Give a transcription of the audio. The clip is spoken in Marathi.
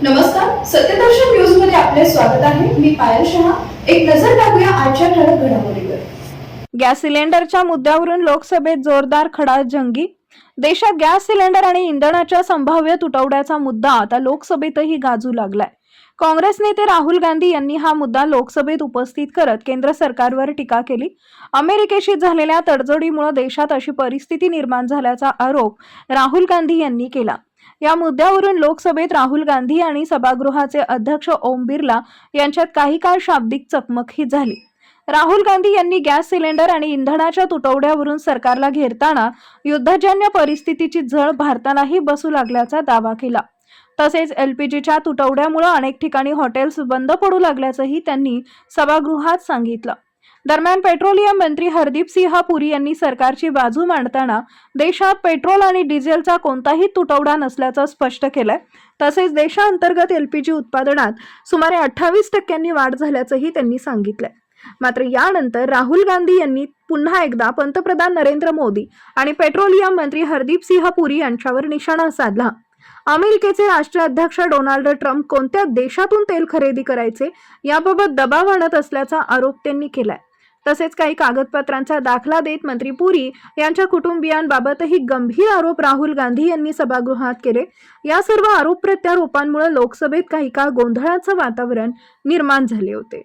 नमस्कार, सत्यदर्शन न्यूज मध्ये आपले स्वागत आहे. मी पायल शहा. एक नजर टाकूया आजच्या ठळक घडामोडीवर. गॅस सिलेंडरच्या मुद्द्यावरून लोकसभेत जोरदार खडाजंगी. देशात गॅस सिलेंडर आणि इंधनाच्या संभाव्य तुटवड्याचा मुद्दा आता लोकसभेतही गाजू लागलाय. काँग्रेस नेते राहुल गांधी यांनी हा मुद्दा लोकसभेत उपस्थित करत केंद्र सरकारवर टीका केली. अमेरिकेशी झालेल्या तडजोडीमुळे देशात अशी परिस्थिती निर्माण झाल्याचा आरोप राहुल गांधी यांनी केला. या मुद्द्यावरून लोकसभेत राहुल गांधी आणि सभागृहाचे अध्यक्ष ओम बिर्ला यांच्यात काही काळ शाब्दिक चकमकही झाली. राहुल गांधी यांनी गॅस सिलेंडर आणि इंधनाच्या तुटवड्यावरून सरकारला घेरताना युद्धजन्य परिस्थितीची झळ भारतालाही बसू लागल्याचा दावा केला. तसेच एलपीजीच्या तुटवड्यामुळे अनेक ठिकाणी हॉटेल्स बंद पडू लागल्याचंही त्यांनी सभागृहात सांगितलं. दरम्यान पेट्रोलियम मंत्री हरदीप सिंह पुरी यांनी सरकारची बाजू मांडताना देशात पेट्रोल आणि डिझेलचा कोणताही तुटवडा नसल्याचं स्पष्ट केलंय. तसेच देशांतर्गत एलपीजी उत्पादनात सुमारे 28% वाढ झाल्याचंही त्यांनी सांगितलंय. मात्र यानंतर राहुल गांधी यांनी पुन्हा एकदा पंतप्रधान नरेंद्र मोदी आणि पेट्रोलियम मंत्री हरदीप सिंह पुरी यांच्यावर निशाणा साधला. अमेरिकेचे राष्ट्राध्यक्ष डोनाल्ड ट्रम्प कोणत्या देशातून तेल खरेदी करायचे याबाबत दबाव आणत असल्याचा आरोप त्यांनी केलाय. तसेच काही कागदपत्रांचा दाखला देत मंत्री पुरी यांच्या कुटुंबियांबाबतही गंभीर आरोप राहुल गांधी यांनी सभागृहात केले. या सर्व आरोप प्रत्यारोपांमुळे लोकसभेत काही काळ गोंधळाचं वातावरण निर्माण झाले होते.